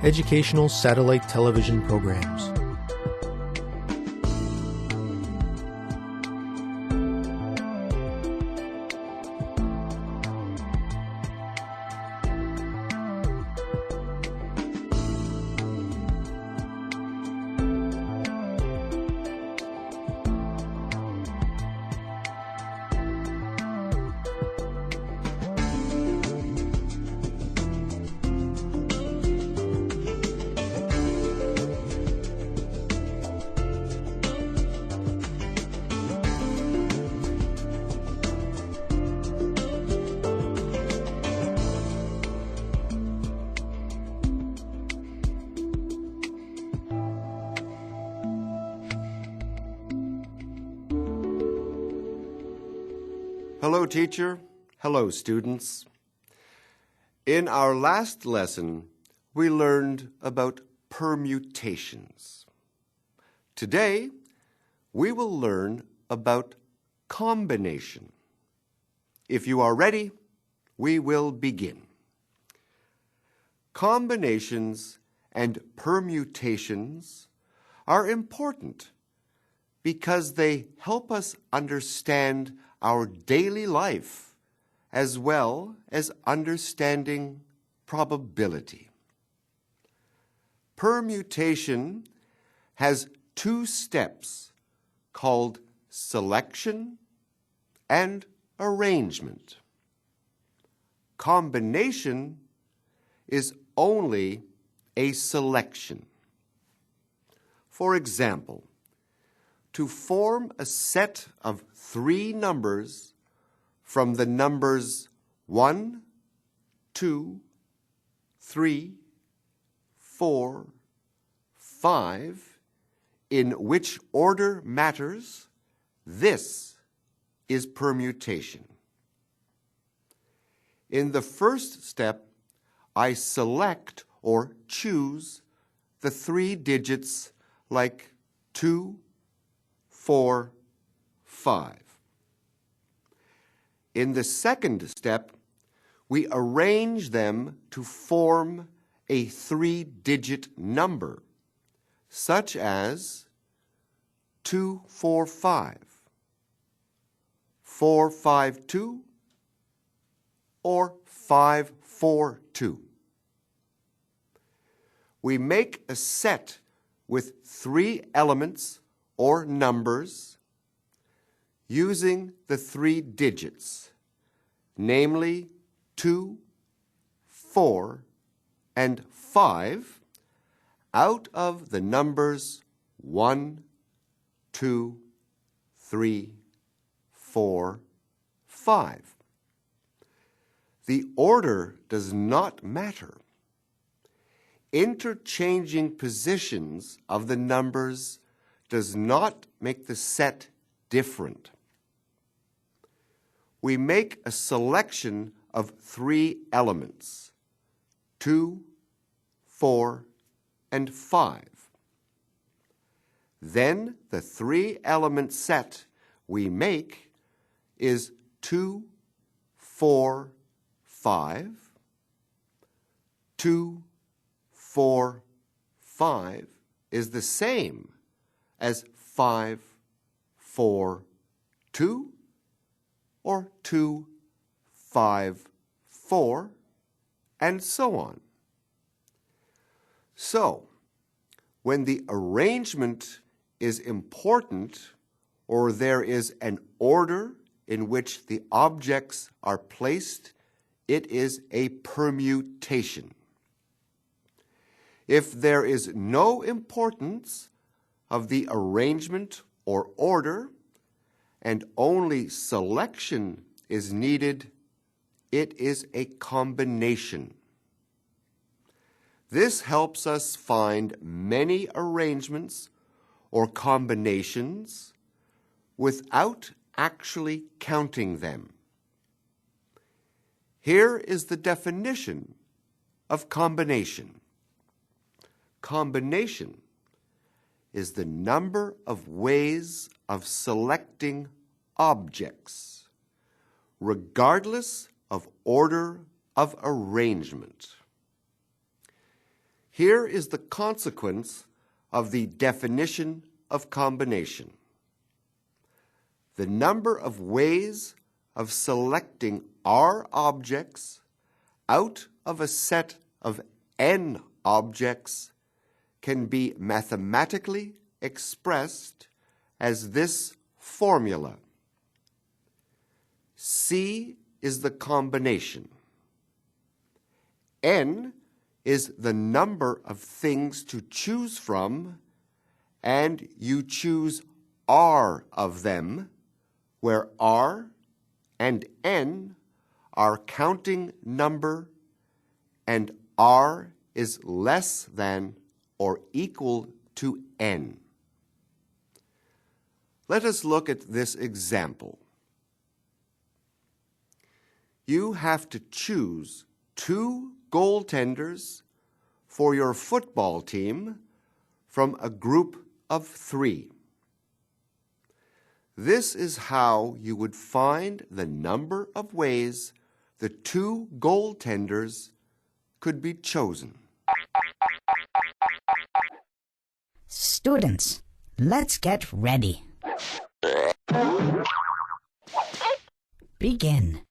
educational satellite television programs. Hello, teacher. Hello, students. In our last lesson, we learned about permutations. Today, we will learn about combination. If you are ready, we will begin. Combinations and permutations are important because they help us understand our daily life, as well as understanding probability. Permutation has two steps called selection and arrangement. Combination is only a selection. For example, to form a set of three numbers from the numbers 1, 2, 3, 4, 5, in which order matters, this is permutation. In the first step, I select or choose the three digits like 2, 4, 5. In the second step, we arrange them to form a three-digit number, such as 245, 452, or 542. We make a set with three elements or numbers using the three digits, namely 2, 4, and 5, out of the numbers 1, 2, 3, 4, 5. The order does not matter. Interchanging positions of the numbers does not make the set different. We make a selection of three elements, 2, 4, and 5. Then the three-element set we make is 2, 4, 5, 2, 4, 5 is the same as 5, 4, 2, or 2, 5, 4, and so on. So, when the arrangement is important, or there is an order in which the objects are placed, it is a permutation. If there is no importance of the arrangement or order, and only selection is needed, it is a combination. This helps us find many arrangements or combinations without actually counting them. Here is the definition of combination. Combination is the number of ways of selecting objects, regardless of order of arrangement. Here is the consequence of the definition of combination. The number of ways of selecting R objects out of a set of N objects can be mathematically expressed as this formula. C is the combination. N is the number of things to choose from, and you choose R of them, where R and N are counting number, and R is less than or equal to N. Let us look at this example. You have to choose 2 goaltenders for your football team from a group of 3. This is how you would find the number of ways the 2 goaltenders could be chosen. Students, let's get ready. Begin.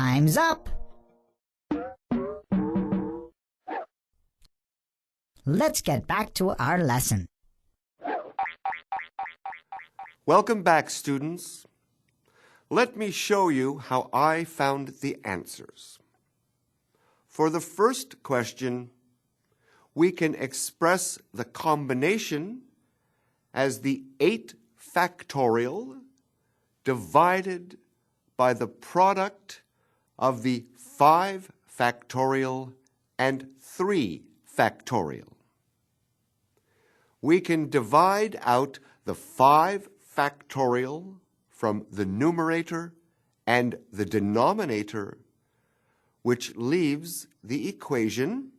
Time's up. Let's get back to our lesson. Welcome back, students. Let me show you how I found the answers. For the first question, we can express the combination as the 8 factorial divided by the product of the 5 factorial and 3 factorial. We can divide out the 5 factorial from the numerator and the denominator, which leaves the equation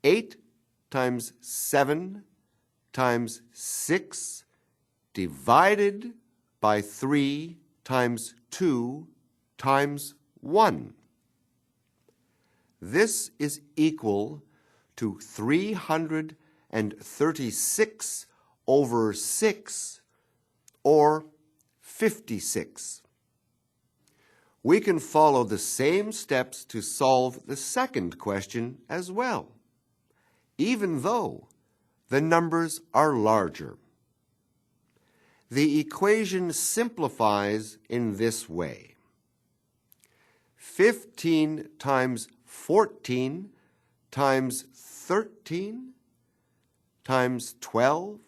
8 times 7 times 6 divided by 3 times 2 times 1. This is equal to 336 over 6, or 56. We can follow the same steps to solve the second question as well, even though the numbers are larger. The equation simplifies in this way. 15 times 14 times 13 times 12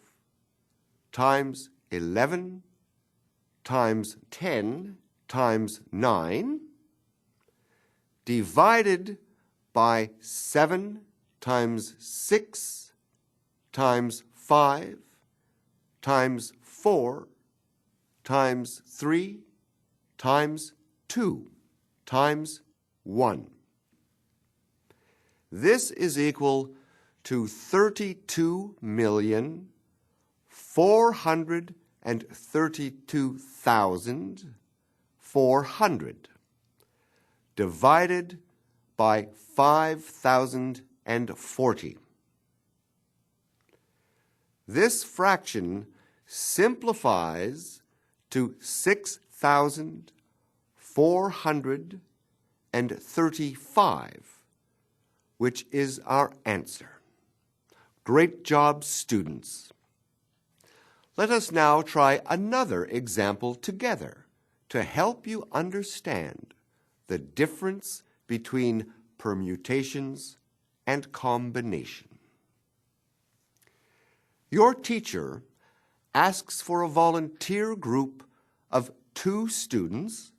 times 11 times 10 times 9 divided by 7 times 6 times 5 times 4 times 3 times 2 times 1. This is equal to 32,432,400 divided by 5,040. This fraction simplifies to 6,435, which is our answer. Great job, students. Let us now try another example together to help you understand the difference between permutations and combination. Your teacher asks for a volunteer group of 2 students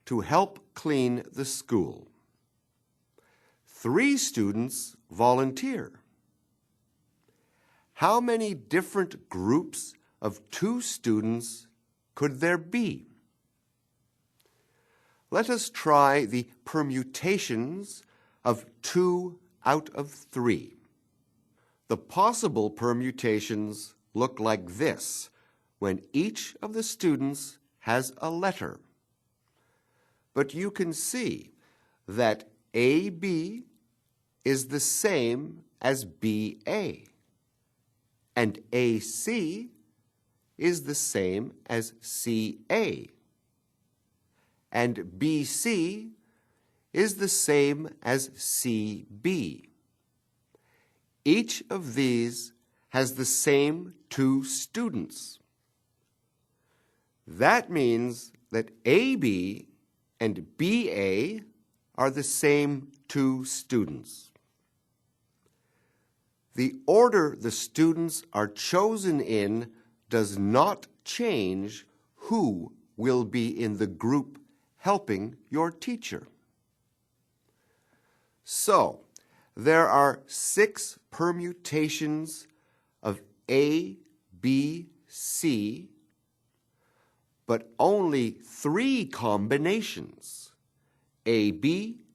to help clean the school. 3 students volunteer. How many different groups of 2 students could there be? Let us try the permutations of 2 out of 3. The possible permutations look like this when each of the students has a letter. But you can see that AB is the same as BA, and AC is the same as CA, and BC is the same as CB. Each of these has the same 2 students. That means that AB and BA are the same 2 students. The order the students are chosen in does not change who will be in the group helping your teacher. So, there are 6 permutations of A, B, C, but only 3 combinations: AB,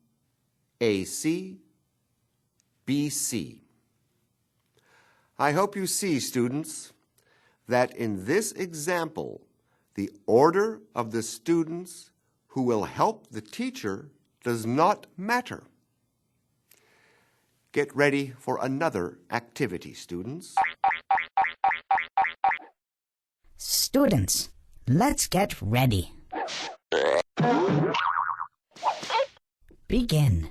AC, BC. I hope you see, students, that in this example, the order of the students who will help the teacher does not matter. Get ready for another activity, students. Students, let's get ready. Begin.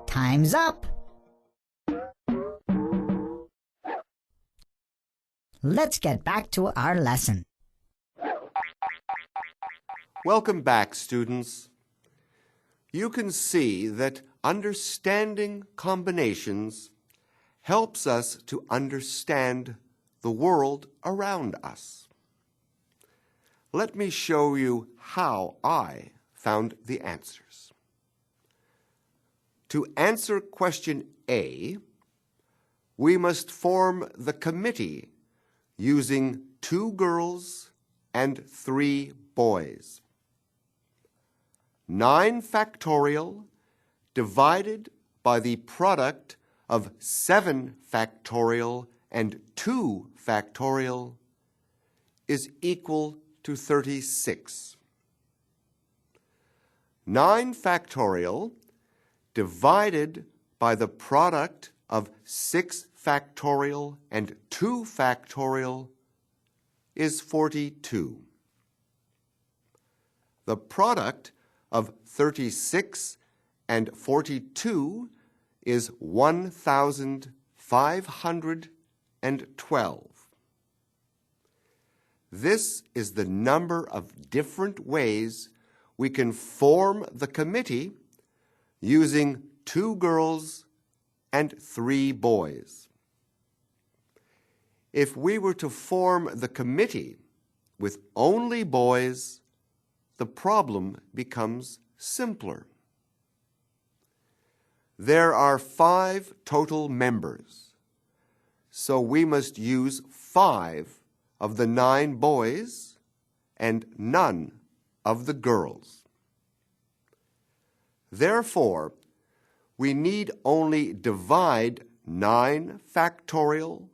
Time's up. Let's get back to our lesson. Welcome back, students. You can see that understanding combinations helps us to understand the world around us. Let me show you how I found the answers. To answer question A, we must form the committee using 2 girls and 3 boys. 9 factorial divided by the product of 7 factorial and 2 factorial is equal to 36. 9 factorial divided by the product of 6 factorial and 2 factorial is 42. The product of 36 and 42 is 1,512. This is the number of different ways we can form the committee using 2 girls and 3 boys. If we were to form the committee with only boys, the problem becomes simpler. There are 5 total members, so we must use 5 of the 9 boys and none of the girls. Therefore, we need only divide 9 factorial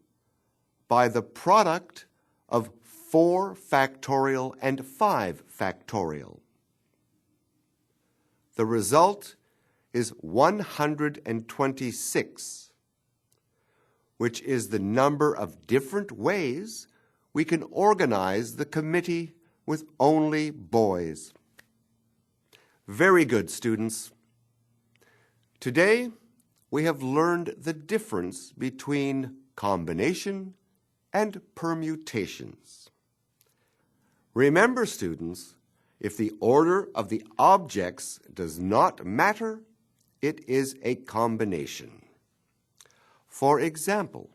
by the product of 4 factorial and 5 factorial. The result is 126, which is the number of different ways we can organize the committee with only boys. Very good, students. Today, we have learned the difference between combination and permutations. Remember, students, if the order of the objects does not matter, it is a combination. For example,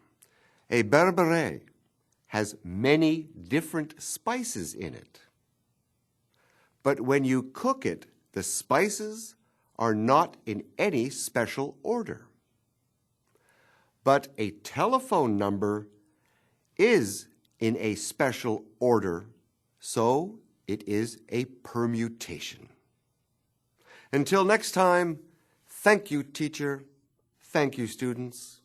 a berbere has many different spices in it. But when you cook it, the spices are not in any special order. But a telephone number is in a special order, so it is a permutation. Until next time, thank you, teacher. Thank you, students.